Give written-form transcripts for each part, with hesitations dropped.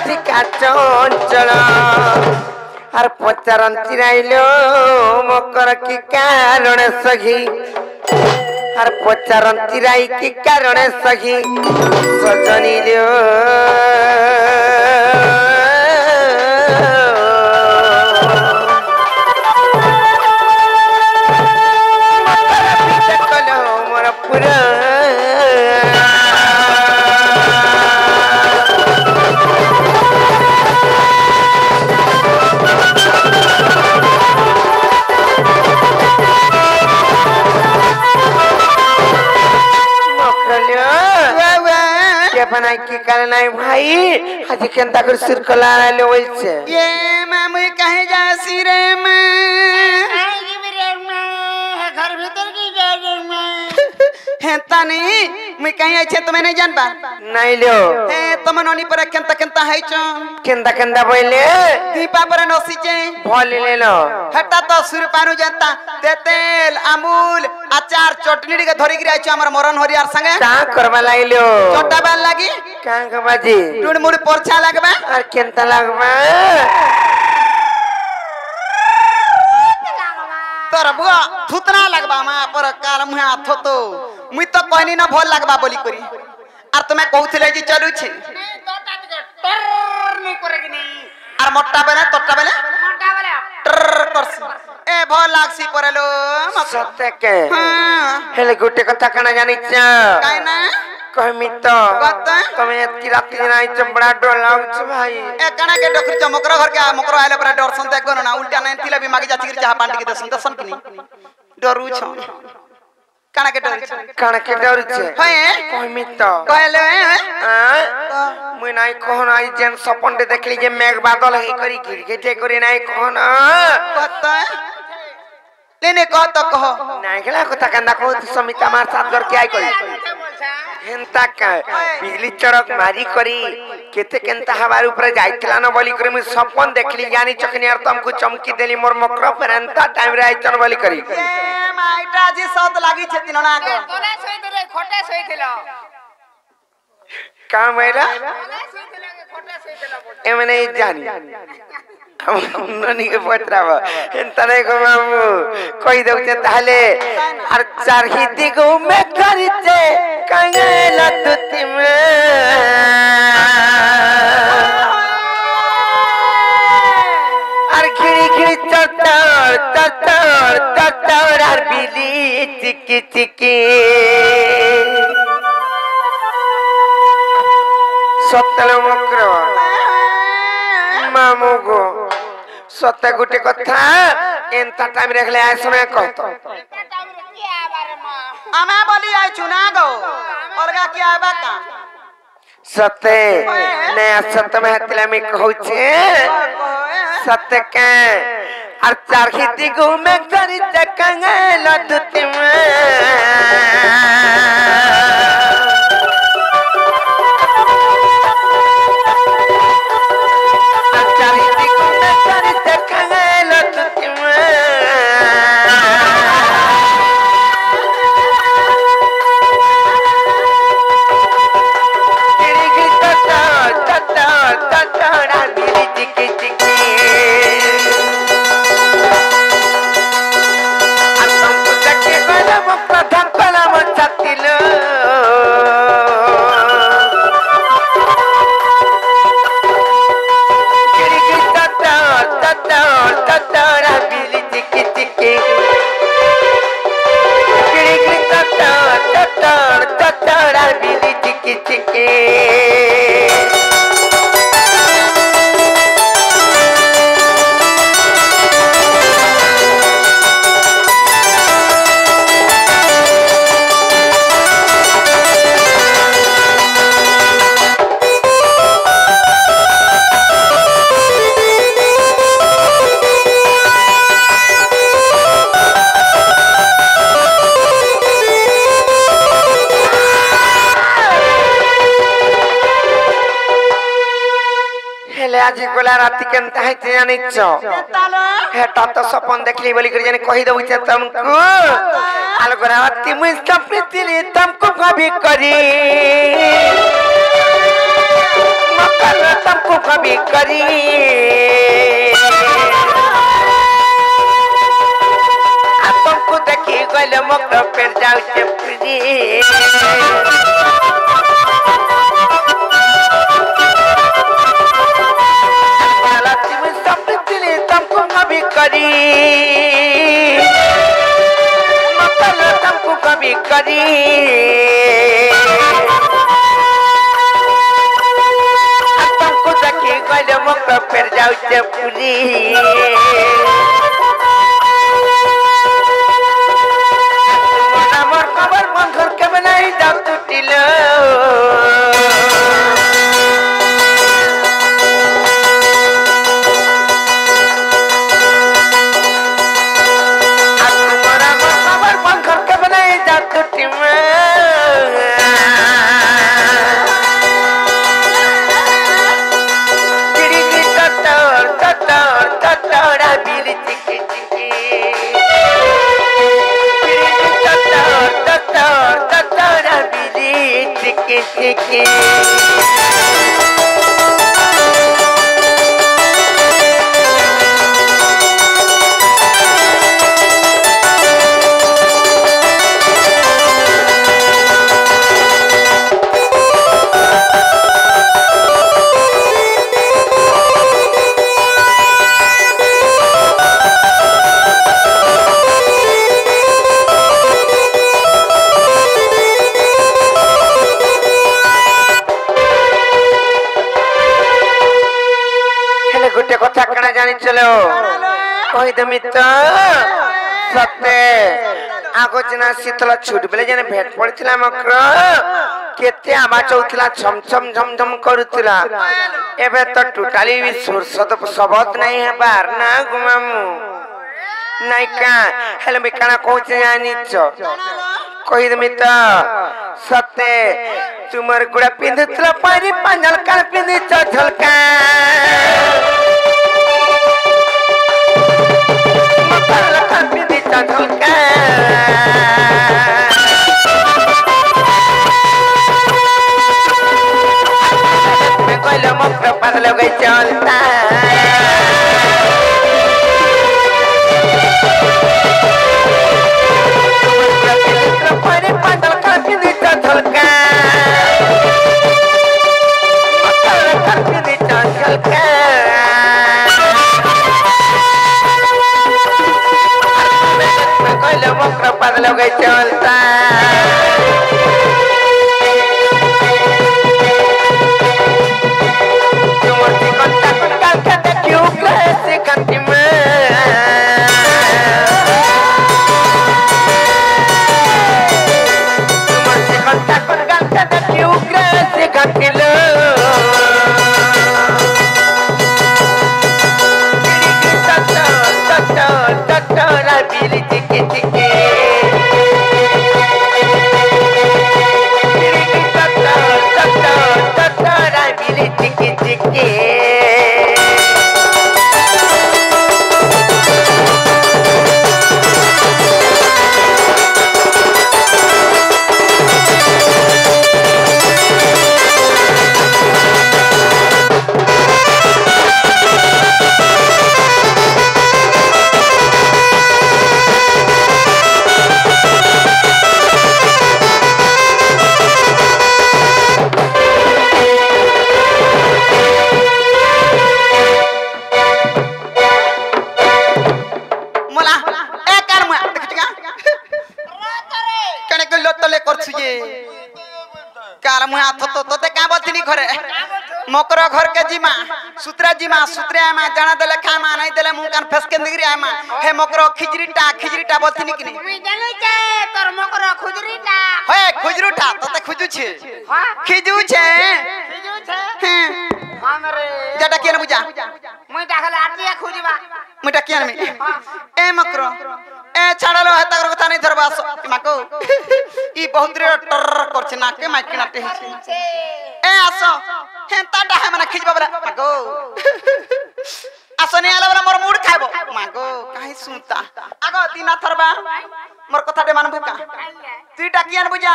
अधिका चंचल आर पचारंती राइलो मकर की कारण सखी आर पचारंती राई की कारण सखी सजनी लो मोर पूरा बनाई की कारण नहीं भाई आज केंता कर सिर कला ले होई छे ये मैं मुई कहे जासी रे मैं घर भीतर की जा हेता नहीं मुई कहे छे तुम्हें नहीं जान बा नहीं लो हे तुम नोनी पर केंता केंता है छ केंता बोले दीपा पर नसी छे भोल ले लो हटा तो सुर पानु जानता तेल अमूल अचार चटनी के धरी गिरा छ हमर मरन हरियार संगे का करबा लाइलो चोटा बाल लागी का बाजी टुड मुड़ पोरछा लगबा और केंता लगबा तोर बुआ थुतना लगबा मा पर काल मुहे हाथ तो मुई तो कहनी ना भल लगबा बोली करी आर तुमे कहउथिले जी चलू छी नहीं तोटा टर नहीं करेगी नहीं आर मोटा बेले तोटा बेले मोटा बेले टर करसी ए भल लागसी परलो सत्य के हेले गुटे कथा कना जानि छ काई ना कहमी तो तमे एती राती नाइ चंबड़ा डोलाउ छ भाई ए कना के डखरी छ मकरा घर के मकरा आले पर डर संते गनो ना उल्टा नहीं तिला भी मागे जाची चाह पांडी के दसन दसन कि नहीं डरू छ कना के डर छ हे कहमी तो कहले मुई नाइ कहन आई जेन सपन दे देखली जे मेघ बादल हे करी गिरगिटे करी नाइ कहन पता लेने कह तो कह नाइ गेला कथा कंदा को समिता मार साथ घर के आई करी हेंता का बिजली चड़क मारी करी केते केंता हवार ऊपर जाइतला न बोली करी मु सपन देखली यानी चकनी आर तुमको चमकी देली मोर मकरा परंता टाइम रे आइतन बोली करी ए माइटा जी सत लागी छे तिनना को तोले सोई रे खोटे सोई थिलो का मेरा तोले सोई थिलो के खोटे सोई थिलो एमे नहीं जानी ननी के पत्रावा हेंता नहीं को मामू कोई दउते ताले आर चारही दिगो में करते कंगेला दुति में आर खिड़ी चटर आर बिली चिकी चिकी सत्तल मकरो मामू गो सत्य गुटे कथा एंता टाइम रखले आय सुने कहतो आमा बोली आइ चुना गो औरगा की आबा का सत्य नया सत्य में हतला में कहू छे सत्य के आर चार खेती गो में करी चकंगल दुति में आज गोला राती केनता है जानि छ हेटा तो सपन देखली बोली कर जाने कहि दउ छ तुमको आल गोला राती मुई सपने दिली तुमको भाभी करी मकर तुमको कभी करी तुमको देखी गल मकर फिर जाओ चपरी तुमको कभी करी मकर तुमको कभी करी तुमको देखी गल मकर फिर जाओ चपरी घर के बनाई जाओ तो टिलो घर के बनाई जाओ तो टिलो चिड़ी टटर टटर टटरा बिल चिकी चिकी टटरा बिली चिकी चिकी गोटे कथा कणा जानी चलो कहि देमी तो सत्य आगो जना शीतल छुट बेले जने भेट पड़थिला मकर केते आवाज होथिला छम छम झम झम करूथिला एबे तो टोटाली भी सुर शब्द नहीं है बार ना गुमामु नहीं का हेले बे कणा कहछ जानी छ कहि देमी तो सत्य तुमर गुड़ा पिंधतला पारी पंजल कर पिंधि झलका चलता चलता मकर घर के जीमा सुत्रा आमा जाना देले खामा नहीं देले मुंह कान फेस के दिगरी आमा हे मकर खिजरीटा बोलथिनी कि नहीं मी जानै छे तोर मकर खुजरीटा हे खुजरूटा तते खुजू छे हां खिजू छे हमरे जेटा केन बुझा मुई डाखले आटिया खुजबा मुटा केन में ए मकर ए छाड़लो हे तकर कथा नहीं धरबा माको ई बहुत रे टर करछ ना के माइक नाटे हे ए आसो हेंता डाहे मने खिजबा बला माको आसो ने आला बला मोर मूड खाइबो माको काहे सुनता आगो तीना थरबा मोर कथा दे मानबू का तू डाकिया न बुझा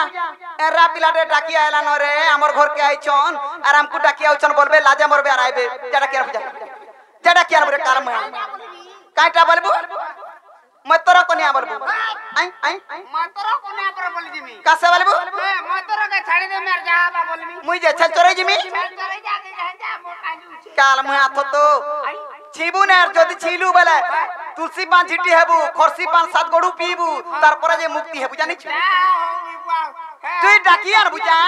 एरा पिला दे डाकिया आला न रे हमर घर के आइछन और हमको डाकिया आउछन बोलबे लाजे मोर बे आइबे जड़ा के बुझा जड़ा के रे कार में काईटा बोलबू मैं तोरा कोनिया बोलबू आई आई मैं तोरा कोनिया पर बोल जिमी कासे बोलबू मैं तोरा के छाड़ी दे मेर जा बा बोलमी मुई जे छल चोरे जिमी चोरे जा के जा मोर काजू काल में हाथ तो छिबू ने जदी छिलू बेले तुलसी पान छिटी हेबू खरसी पान सात गडू पीबू तार पर जे मुक्ति हेबू जानि छु तू डाकिया न बुझा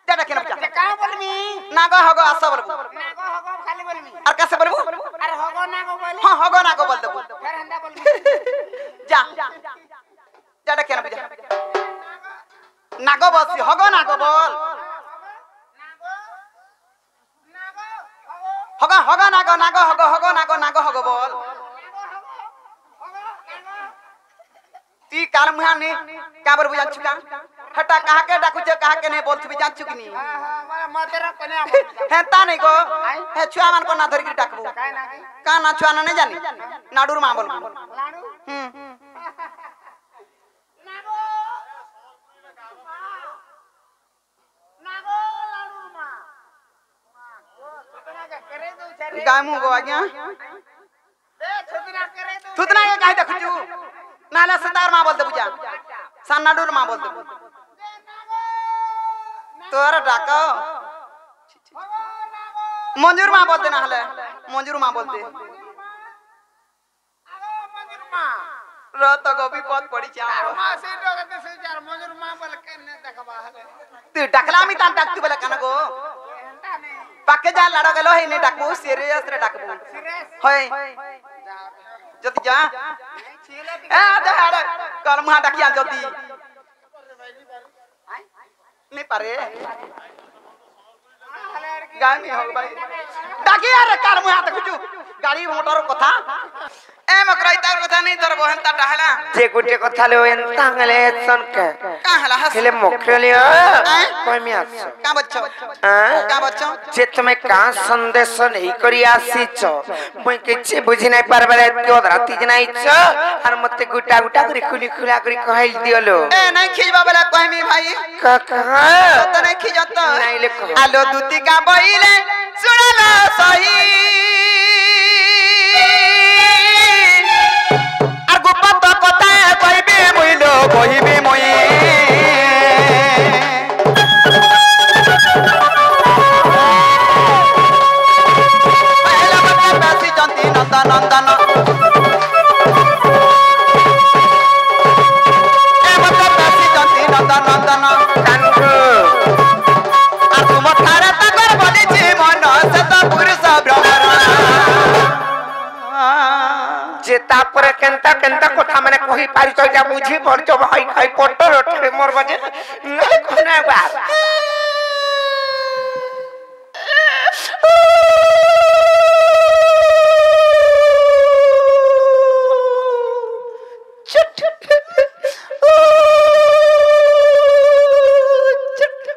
जा डाकिया न बुझा का बोलमी नागो हगो आसा बोलबू नागो हगो खाली बोलमी और कैसे बोलबू अरे हगो नागो बोल हां हगो नागो बोल देबू फिर हंदा बोलमी जा जा डाकिया न बुझा नागो बसी हगो नागो बोल हगो हगो नागो नागो हगो हगो नागो नागो हगो बोल ती काल मुहा ने का बर बुझा चुका हटा कहा के डाकू छ कहा के नहीं बोल तू जान चुकी नहीं मैं तेरा कोनिया हेता नहीं को हे छुआ मान को ना धर के डाकबू काय ना का ना छुआ ना नहीं जानी नाडूर मां बोल लाडू नागो नागो लाडू मां छुतना के करे दो छरे गामू गो आज्ञा ए छुतना करे दो तुतना के काहे देखु छु नाला सतार मां बोल दे बुझा सान नाडूर मां बोल दे तोरा डाको मंजूर मां बोल दे ना हले मंजूर मां बोल दे रो तो गोभी पद पड़ी चा मां से डोगते से चार मजूर मां बोल के ने देखबा हले तू डकला मी तान डाक तू बोले कन गो पक्के जा लड़ो गेलो हे ने डाकबू सीरियस रे डाकबू होय जल्दी जा ए आ कर मुहा डाकिया जल्दी नहीं पारे गाय में हो भाई डाकिया रे कार मुहा त कुछु गाड़ी मोटर कथा ए मकराई तार कथा नहीं तोर बहन ता डहला जे गुटे कथा ले एंता गले सन के का हला हस हेले मोकले कोई में आछ का बच्चो का बच्चो जे तुम्हें का संदेश नहीं करी आसी छ मुई किछि बुझी नहीं पारबे तो राती जनाई छ और मते गुटा गुटा करी खुली खुला करी कहल दियलो ए नहीं खिजबा वाला कहमी भाई का कहा तो नहीं खिजत नहीं ले कहा आलो दूती का बइले सुनला सही আর গোপত কথা কইবে মইলো কইবে মই আইলা মতে বাসি জন্তি নন্দন নন্দন এ মতে বাসি জন্তি নন্দন নন্দন কানু আর তুম ঠারে তাকর বলিছি মন সত পুরুষ ভ্রমণ जे तापर केंता केंता कथा माने कहि पारि तो जा बुझी पड़ जो भाई खाई पटर उठे मोर बजे नहीं कोना बा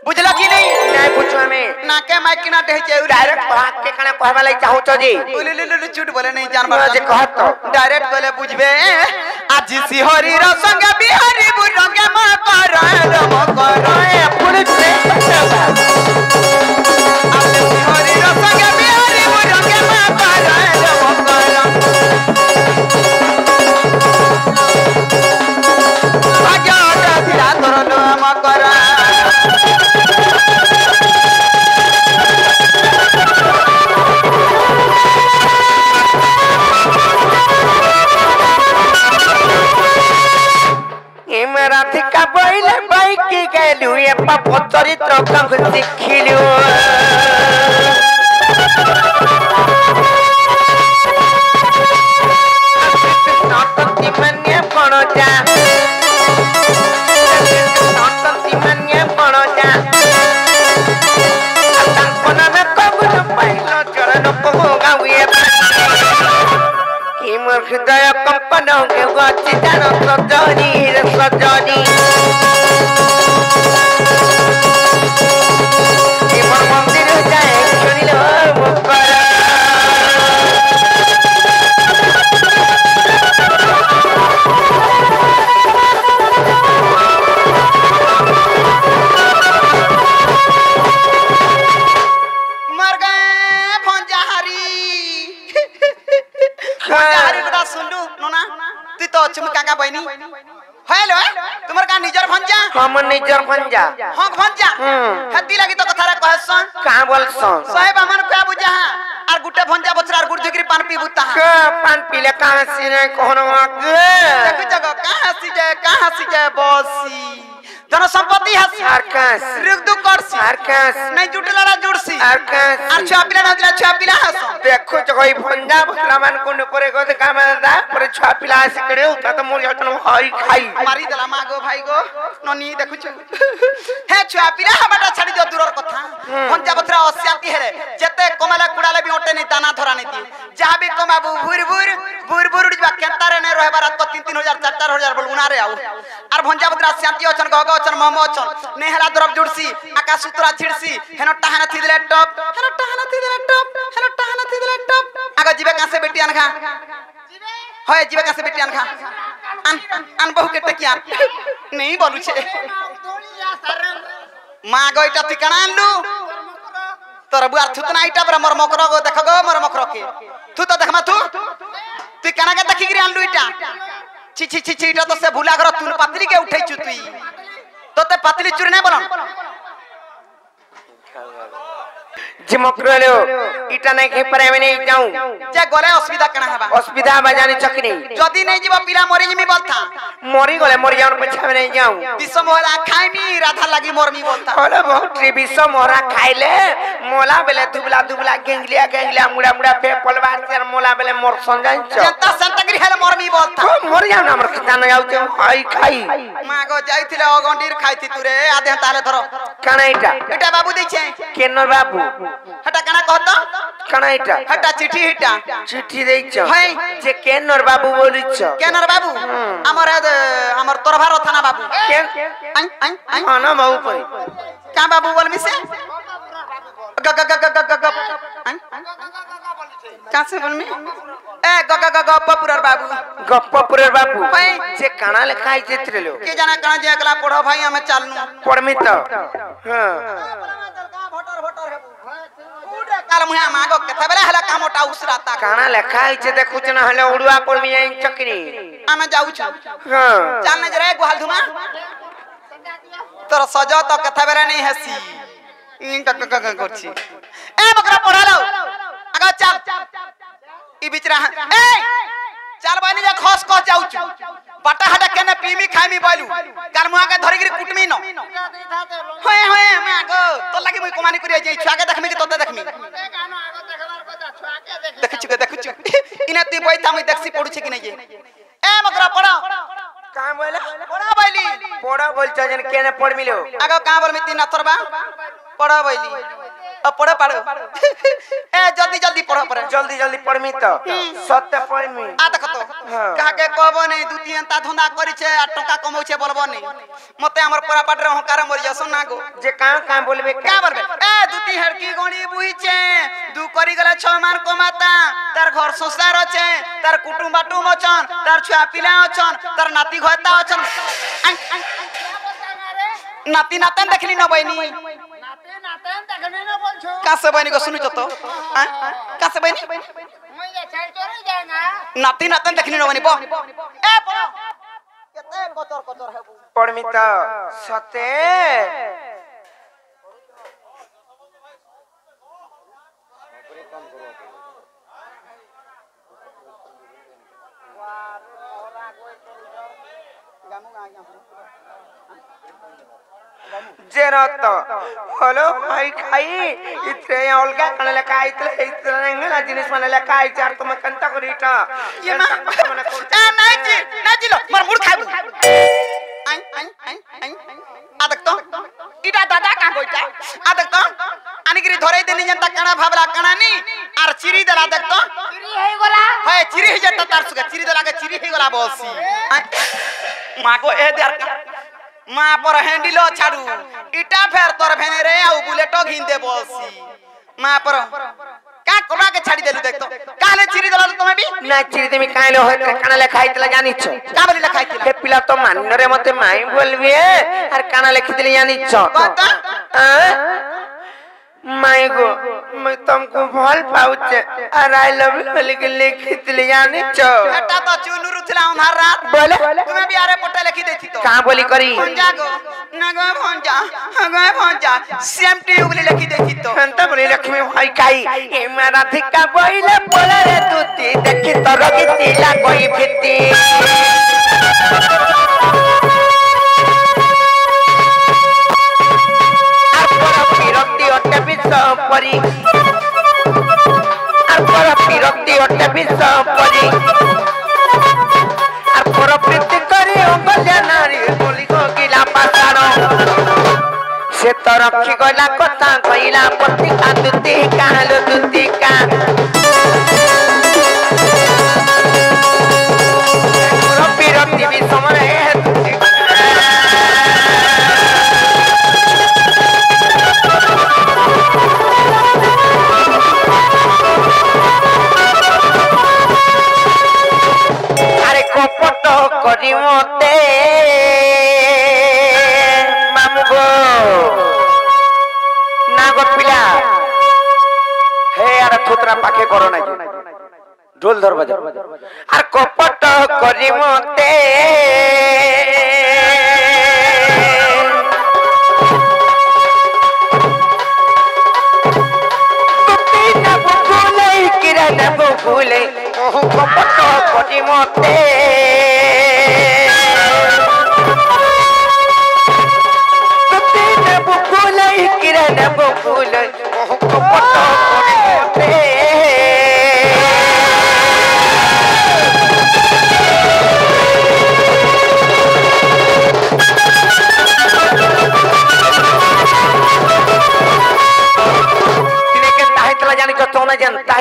बुझला कि नहीं नहीं पूछो में ना के माइक ना दे छै डायरेक्ट भाग के कने कहबा लई चाहू तो जी लुलु झूठ बोले नहीं जानबा जे कहत तो डायरेक्ट बोले बुझबे आज सिहरी र संग बिहारी बुरंग म कर ए पुलिस से आज सिहरी र संग बिहारी बुरंग म कर आजा धीरा तोर म कर राधिका बइले बाइक के गेलु ए पाप चरित्र कंग सिखिलु नाटक मन्य पड़ो जा नाटक मन्य पड़ो जा तंपना में कबुल पहिलो चरण पहोगा हुए कि मोर हृदय कंपन के गति जान सजनी रे सजनी कि मोर मंदिर जाए सुनिलो मुकर तो चुमका का बहनी हेलो तुमर का निजर भंजा हम निजर भंजा हां भंजा हती लगी तो कथारा कहसन का बोलसन साहेब हमन का बुझा आर गुटे भंजा बछरा आर गुड़ जगरी पान पी बुता के पान पीले कहां सिने कोनो आगे देखो जगह कहां सी जाए बसी जन संपत्ति हसी सरकस रुगदु करसी सरकस नहीं जुटलारा जुड़सी सरकस আর ছুয়া পিলা না দিলা ছুয়া পিলা হাস देखो जो कोई भंजा भगवान को न करे को काम दा पर छुआ पिला से करे उता तो मोर जतन हई खाई मारी देला मा गो भाई गो ननी देखु छु हे छुआ पिला हमाटा छाड़ी दो दूरर कथा भंजा बथरा अशांति हेरे जते कमाला कुडाले भी ओटे नहीं दाना धरा नहीं दी जहां भी कमाबू बुर उड़बा केतारे ने रहबा रात को 3-3000 4-4000 बोलुना रे आउ आर भंजा बथरा शांति अछन गग अछन मम अछन नेहरा दरब जुड़सी आकाश सुतरा छिड़सी हेनो टाहना थी दिले टप हेनो टाहना थी दिले टप हेनो टाहना थी दिले टप आगा जीवे कासे बेटी अनखा होय जीवे कासे बेटी अनखा अन बहु के टकिया नहीं बोलू छे मां गइटा ठिकाना आनलु तोर बुआर थुतना आइटा पर मोर मकरो गो देख गो मोर मकरो के तू तो देखमा तू ठिकाना के देखि गिरी आनलु इटा छी छी छी इटा तो से भूला घर तुन पातली के उठै छु तुई तोते पातली चुरी नै बनन जिमकरलो इटा नहीं के पर नहीं जाऊं जे गले असुविधा कना हबा असुविधा बजानी चकनी जदी नहीं जीव पिला मरि जिमी बोलता मरी गले मर जाऊं पछा नहीं जाऊं विश्व मोहरा खाइमी राधा लागी मोरमी बोलता बोले बहुत विश्व मोहरा खाइले मोला बेले दुबला गेंगलिया मुड़ा पे पलवार से मोला बेले मोर संजाई छ जनता संतगिरी हेले मोरमी बोलता मर जाऊं ना हमर किसान जाऊ हई खाई मागो जाइथिले अगंडीर खाइथि तुरे आधे ताले धरो कना इटा बाबू दै छे केनर बाबू हटा कना कहत कना हटा चिट्ठी हिटा चिट्ठी दै छ है जे केनर बाबू बोली छ केनर बाबू हमर तोरभार थाना बाबू केन हां बाबू पर का बाबू बोल मिसे ग ग ग ग ग का से बोल मी ए ग ग ग गप्पपुरर बाबू जे काना लिखा है चित्र लो के जाना कना जे एकला पढ़ो भाई हमें चालनु पढ़मी तो हां काल मुहा मागो कथा बेला हला का मोटा उसराता काना लिखा है जे देखु जना हले उड़वा पढ़मी आई चकनी हमें जाऊ छ हां चल न जरे गोहाल धुमा तोर सजा तो कथा बेला नहीं हसी इन क करछि ए बकरा पढ़ा लो आगा चल ई बिचरा ए चल बनी जे खस खस जाऊ छ बाटा हटा केने पीमी खाइमी बोलू काल मुहा के धरि गिरी कुटमी न होय मागो तो लागी मुई कमानी करिया जे छुआ के देखमी कि तोते देखमी देखु छु इने ती बैठा मुई देखसी पढु छ कि नहीं ए बकरा पढ़ा का बोले पढ़ा बैली पढ़ा बोल छ जन केने पढ़ मिलो आगा का बोल मी तीन अथरबा पढ़ा बैली अब पढ़े पढ़ो ए जल्दी पढ़ो पर जल्दी पढ़मी तो सत्य पढ़मी आ देख तो कहा के कहबो नहीं दुती अंता धंधा करी छे आ टका कमाउ छे बोलबो नहीं मते हमर पूरा पाट रे हकार मर जासो ना गो जे का बोलबे का बोलबे ए दुती हरकी गणी बुही छे दू करी गला 6 मान कमाता तार घर संसार छे तार कुटुंब बाटुम अछन तार छुआ पिला अछन तार नाती घता अछन नाती नातन देखली न बहिनी नातेन देखने न बोलछो कासे बहिनी को सुनु तो कासे बहिनी मैं ये छाड़ चोरी जाएगा नाती नातन देखनी न बहिनी बो ए पढ़ो केते कतर हेबू पढ़मी तो सते जेरत हेलो भाई खाई इतने अलगा कने लेका आइतले इतने नंगला जिनिस माने लेका आई चार तुम कंता करिटा ये मां ए नहीं जी लो मर मुड़ खाबू आई आ देख तो इटा दादा का गोइटा आ देख तो आनिगिरी धरै देनी जनता कणा भाबला कणा नी आर चिरी देला देख तो चिरी हे गोला है चिरी हे जता तार सुगा चिरी देला के चिरी हे गोला बसी मां को ए देर का मां पर हैंडलो छाडू इटा फेर तोर भेने रे आ बुलेटो घिन दे बसी मां पर का कोना के छाडी देलु देख तो काले चिरी देला तमे भी ना चिरी देमी काले होय काना लेखा आइतला जानि छ का बोली लिखाई थी हे पिला तो मानरे मते माई बोलबे आर काना लिखि दिली जानि छ माई गो मैं तुमको भल पाउचे और आई लव यू लिखि दिली जानि छ बेटा तो चुनु रुथला अंधार रात बोले तुम्हें भी आरे पोटा लिखी देती तो कहां बोली करी भंजा गो नगो भंजा हगो भंजा सेम टी उगली लिखी देती तो हंता बोली लक्ष्मी भाई काई ए मारा धिका बोइले बोले रे तुती देखि तोर गीतिला कोई फिती आपरा पिरक्ति ओटे बिस परी आपरा पिरक्ति ओटे बिस परी आपरा प्रीति करी अंगल्या नारी बोली को गिला पासारो से तो रखी गला कथा कइला पति कांदुती कालो दुती का रपी रपी भी समरे अरे कपट करी मते मामू गो ना गो पिला हे यार थुतरा पाखे करो ना ढोल धर बजा আর কপট করি মতে তুই না ভুলে কিরা না ভুলে ওহ কপট করি মতে তুই না ভুলে কিরা না ভুলে ওহ কপট করি মতে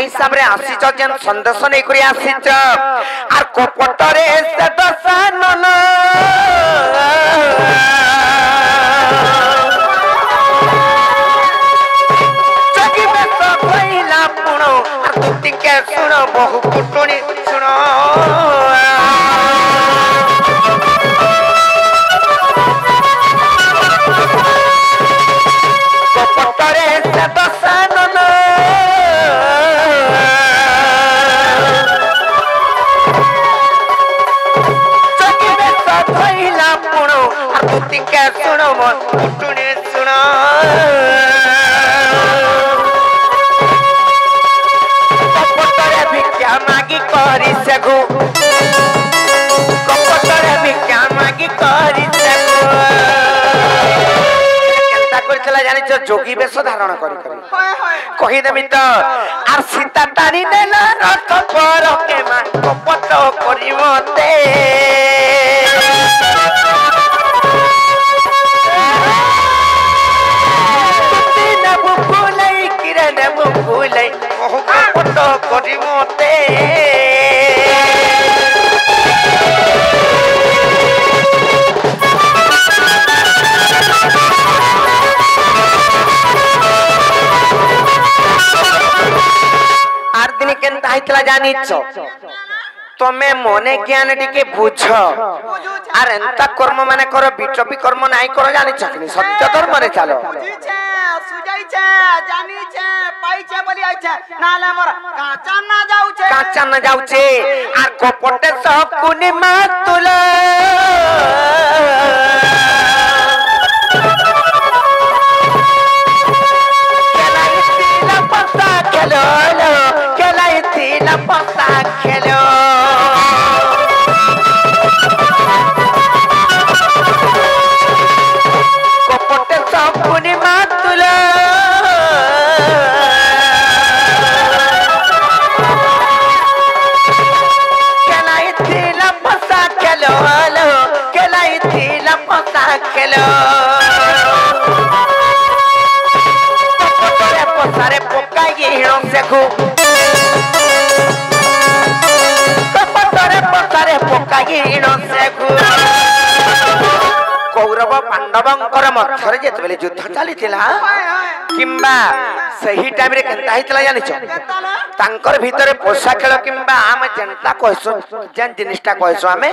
हिसाब रे आसीच जेन संदेश नै करी आसीच आर कपटरे से दसानन जगी में तो पहिला पुणो आर दुती के सुनो बहु कुटुनी सुनो कपटरे से दसानन के सुनो टुने सुनो कपटरे भिक्षा मागी करी सगु कपटरे भिक्षा मागी करी सगु केनता कर चला जानि छ जोगी बेश धारण करी कहि देबी त आर सीता तारी नेला रथ पर के मा कपट करी मते भूले कपट करी मते आर दिन केनता आइतला जानिछ तमे मने ज्ञान टिके बुझ आर एंता कर्म माने कर बिटपी कर्म नाही कर जानिछ कि सत्य धर्म रे चलो सुजाई छे जानी छे पाई छे बोली आई छे नाले मोर काचा ना जाऊ छे आर कपटे सब कुनी मातुला केलाई तीला पत्ता खेलो केलाई तीला पत्ता खेलो कपटे सब कुनी मातुला खेलो कपटरे पसारे पकाई हिणो सेखु कपटरे पसारे पकाई हिणो सेखु कौर कौरव पांडवंकर मध्यरे जेतबेले युद्ध चलीथिला किंबा सही टाइम रे केनता हितला जानिछ तांकर भीतरे पोषा खेल किंबा आम जेनता कहसो जेन जिनिसटा कहसो आमे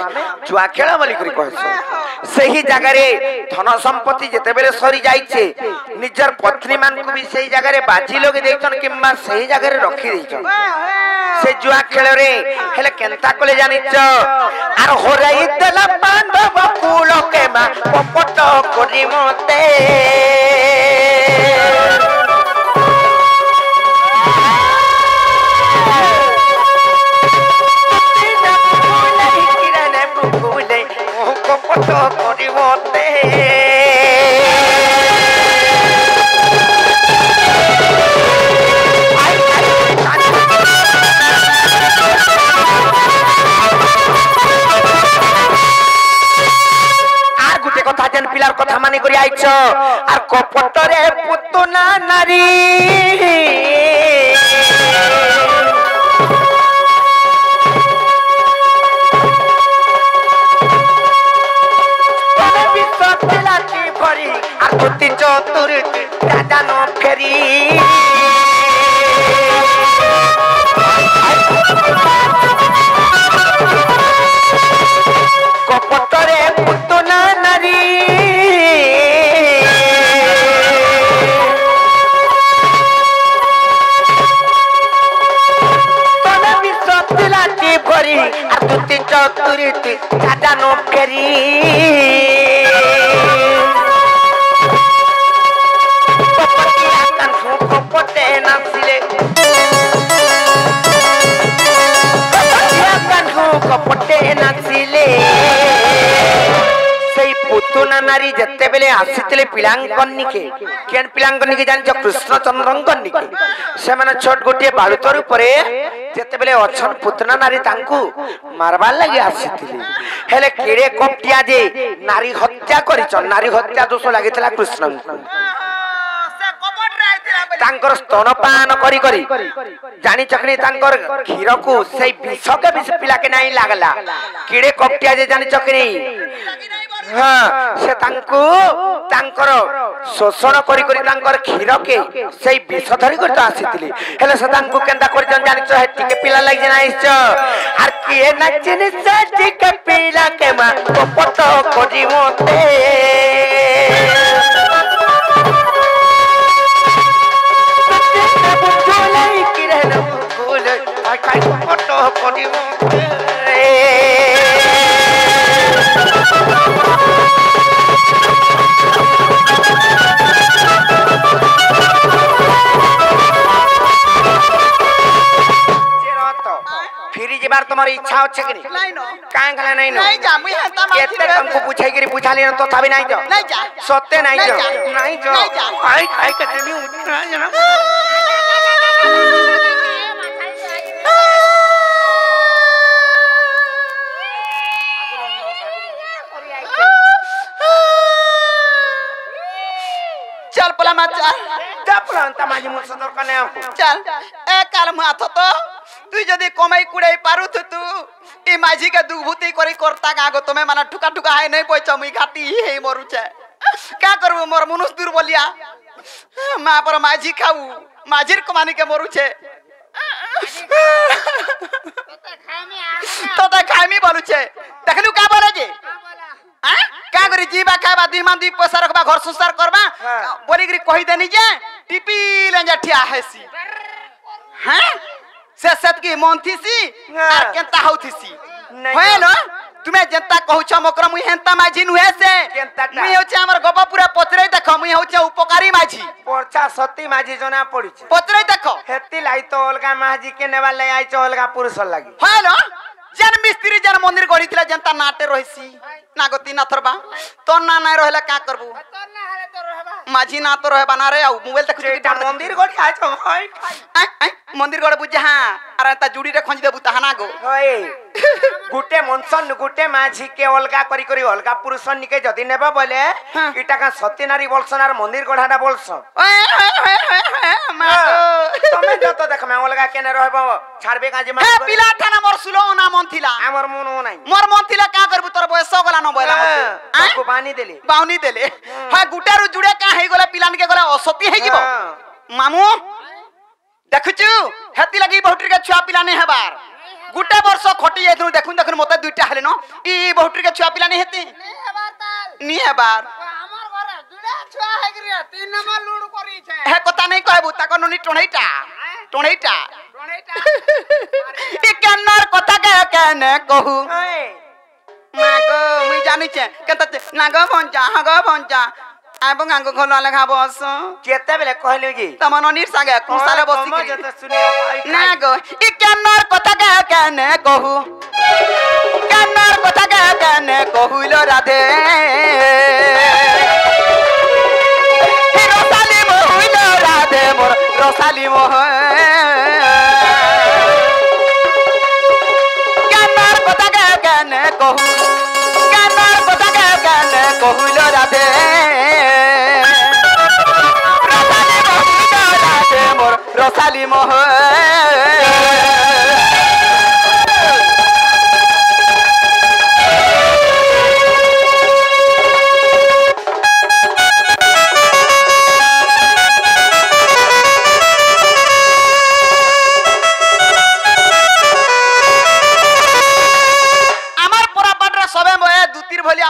जुआ खेल बोली करी कहसो सही जगह रे धन संपत्ति जेतबेले सरी जाइछे निजर पत्नी मान को भी सही जगह रे बाजी लोग देइछन किंबा सही जगह रे रखी देइछन से जुआ खेल रे हेले केनता कोले जानिछ आर होराई देला पांडव कुल के मा पपट करी मते पिलार कथा मानी करी आइछ आर कपटरे पुतना नारी तने विश्व दिलाती भरी आर तुति चतुर दादा न फेरी कपटरे पुतना नारी भरी आ तुति चतुरिति दादा न फेरी कपटी आकान कपटे नासिले कपटी आकान कपटे नासिले सेई पुतुना नारी जत्ते बेले आसीतले पिलांकन्नी के केन पिलांकन्नी के जानि कृष्ण चंद्रंकन्नी के से माने छोट गोटे बालुतर ऊपरे जत्ते बेले अछन पुतना नारी तांकू मारबार लागि आसीतले हेले केड़े कपटिया जे नारी हत्या करिछ नारी हत्या दोष लागितला कृष्ण से कपट रे आइतिला तांकर स्तनपान करी करी जानी चकनी तांकर खीर को से विष के विष पिला के नहीं लागला केड़े कपटिया जे जानी चकनी हाँ से तांको तांकर शोषण करी करी तांकर खीर के सेई विष धरी करता आसीतली हेले से तांको केंदा करि जन जानि छ हेति के पिला लागि जनाइछ आर के नचिन से के पिला के मा कपट करी मोते बुझले कि रहन भूल आई काय कपट करी मोते फिरी जेबार तुम्हारी इच्छा होच्छे कि नहीं नो काहे गला नहीं नो नहीं जा मुई हंता माथि केते तुमको पूछाई करी पूछा लेन तो तभी नहीं जाओ नहीं जा सोते नहीं जाओ नहीं जाओ नहीं जा आई आई कते भी उठना जना चल पला मत ता प्लांता माजी मुस दर कने चल ए काल माथ तो तू जदी कमाई कुड़ाई पारु तू ई माझी के दुभूति करी करता गागो तमे माना ठुका ठुका है नहीं पोछ मुई घाटी हे मरु छे का करबो मोर मनुष्य दूर बोलिया मां पर माझी खाऊ माझीर कमानी के मरु छे तो खामी बोलु छे देखलु का बोले जे हां का करी जीवा खाबा दुई मान दुई पैसा रखबा घर संसार करबा बोली करी कहि देनी जे टिपी लेंजा ठिया हेसी हां से सत की मन थीसी आर केनता होथीसी होय न तुमे जनता कहउछ मकर मुई हेंता माझी नुहे से मुई होछ हमर गप पूरा पत्रे देख मुई होछ उपकारी माझी पोरछा सती माझी जना पड़ी छे पत्रे देख हेती लाई तो अलगा माझी के नेवा ले आई छ अलगा पुरुष लागी होय न जन मिस्त्री जन मंदिर गढ़ीथिला जनता नाटे रहिसी नागती नाथरबा तो ना नाही रहला का करबू तो ना हरे तो रहबा माझी ना तो रहबा ना रे आ मोबाइल देखु एटा मंदिर गढ़ी आइ छ होय मंदिर गढ़ बुझा अरे ता जुड़ी रे खंज देबू ताहना गो होय गुटे मनसन गुटे माझी के अलगा करी करी अलगा पुरुष निके जदी नेबा बोले इटा का सती नारी बोलसनार मंदिर गढ़ाडा बोलस तमे जतो देख मैं अलगा केने रहबो छाड़बे काजे हे पिला थाना मोर सुलो ना मन थिला हमर मन नाही मोर मन थिला का करबू तोर बयस गला न बोला मते को बानी देले बाउनी देले हा गुटारु जुड़े का हे गला पिलान के गला असती हे जीवो मामू देखुचु हेती लगी बहुट्री के छुआ पिलाने हेबार गुटे वर्ष खटी जाइथु देखुन देखुन मते दुइटा हेले न ई बहुट्री के छुआ पिलाने हेती नी हेबार हमर घरे जुड़े छुआ हे गिरे 3 नंबर लूड करी छे हे कथा नहीं कहबू ताको ननी टोणैटा डोनेटा ई कन्नर कथा के केने कहू मागो मुई जानि छे केता नागो भंजा आबो गांगो खोला लगा बस केते बेले कहलु जी तमन अनिर सागे कुसाले बसी के तो सुने नागो ई कन्नर कथा के केने कहू कन्नर कथा के केने कहू लो राधे रसाली मोह लो राधे मोर रसाली मोह कन्नर कथा के केने कहू कन्नर कथा के केने कहू लो राधे रसाली मोह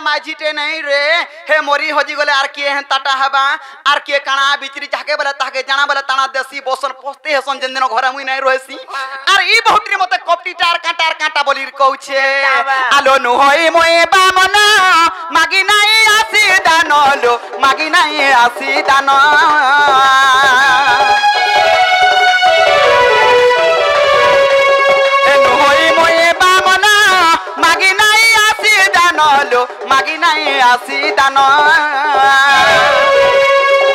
माझीटे नहीं रे हे मोरी होजी गले आर के हन टाटा हबा आर के काना बिचरी जाके बोले ताके जाना बोले ताना देसी बसन पोस्ते हसन जन दिन घर मुई नहीं रहसी आर ई बहुट्री मते कपटी टार कांटा बोली कहउछे आलो नु होई मोए बामना मागी नाही आसी दानलो मागी नाही आसी दान नु होई मोए बामना मागी नाही आसी दानलो मागी नाही आसी दान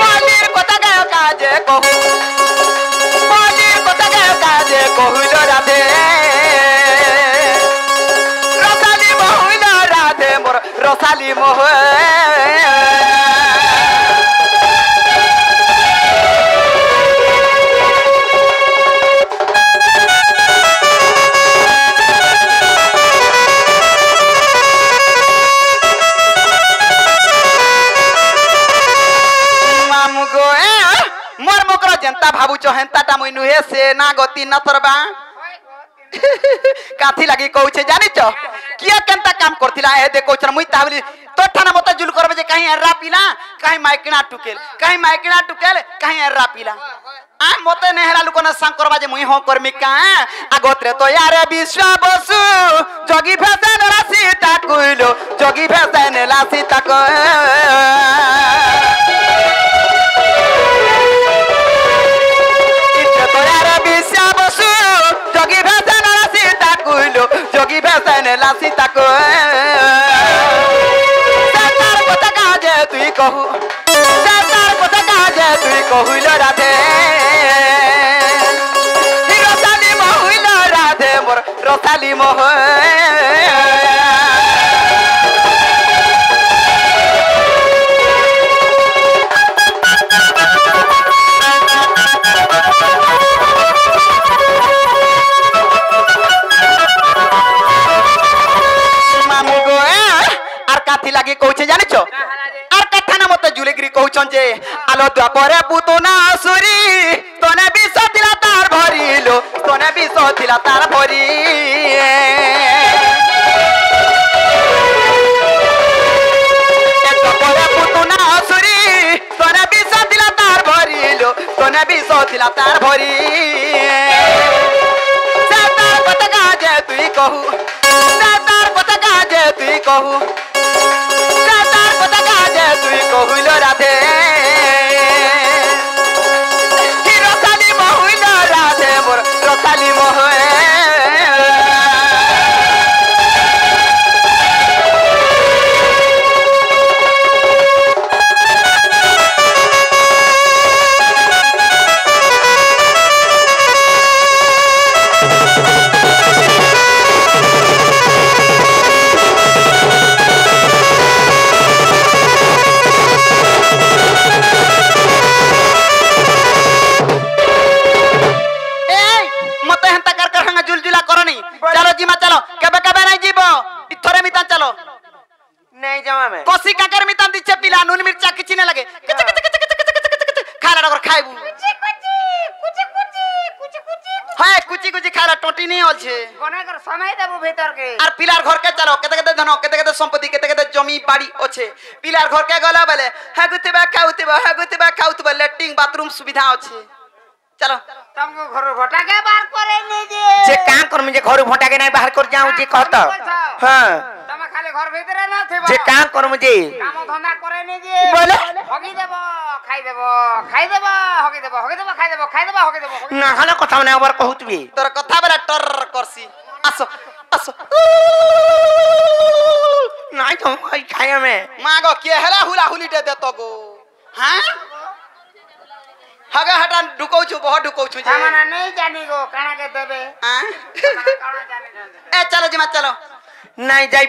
बालीर कथा गाय काजे कहू बालीर कथा गाय काजे कहूलो राधे रसाली मोहलो राधे मोर रसाली मोह जनता भाबू चो हेंता टा मुई नुहे से ना गति न तरबा काथी लगी कहू छे जानि छ किया केनता काम करथिला ए देखो छ मुई ताबली तो ठाना मते जुल करबे जे कहीं एर्रा पीला कहीं माइकना टुकेल कहीं एर्रा पीला आ मते नेहरा लुकन संग करबा जे मुई हो करमी का आगोत्रे तो यार विश्वा बसु जोगी फैशन राशि ताकुलो जोगी फैशन राशि ताको जोगी भैसन लासी तक सरकार को काजे तुई कहू सरकार को काजे तुई कहू लो राधे रसाली मोह लो राधे मोर रसाली मोह काथी लागे कहूछे जानि छ आर कथा ना मते जुलेगिरी कहउछन जे आलो द्वापरे पुतना असुरी तने विष दिला तार भरिलो तने विष दिला तार भरी द्वापरे पुतना असुरी तने विष दिला तार भरिलो तने विष दिला तार भरी सातार कथा काजे तुई कहू सातार कथा काजे तुई कहू तुई कहूलो राधे रसाली मोहलो राधे मोर रसाली मोह नहीं जावा में कोसी काकर मितान दिच्छे पिला नून मिर्चा किछि न लगे खाला डगर खाइबू हाय कुची कुची खाला टोटी नहीं होल छे कोने कर समय देबो भीतर के আর পিলার ঘর কে চলো কেতে কেতে ধন কেতে কেতে সম্পত্তি কেতে কেতে জমি বাড়ি আছে পিলার ঘর কে গলা বলে হাগুতিবা খাউতিবা লেট্রিন বাথরুম সুবিধা আছে চলো तुमको घर घोटा के बाहर करे नहीं जे जे का कर मुझे घर भोटा के नहीं बाहर कर जाऊं जे कहत हां तुम खाली घर भीतर ना थे जे का कर मुझे काम धंधा करे नहीं जे बोले हगी देबो खाई देबो हगी देबो खाई देबो हगी देबो ना हला कथा ना और कहत बे তোর কথা বলে টর করছি আসো আসো नहीं तो खाया में মাগো কে হেলা হুলা হুলিটে দে তো গো হ্যাঁ हगा हटा ढुकाऊ छु बहुत ढुकाऊ छु जे सामान नहीं जानी गो काना के देबे हां काना जाने ए चलो जिमा चलो नहीं जाई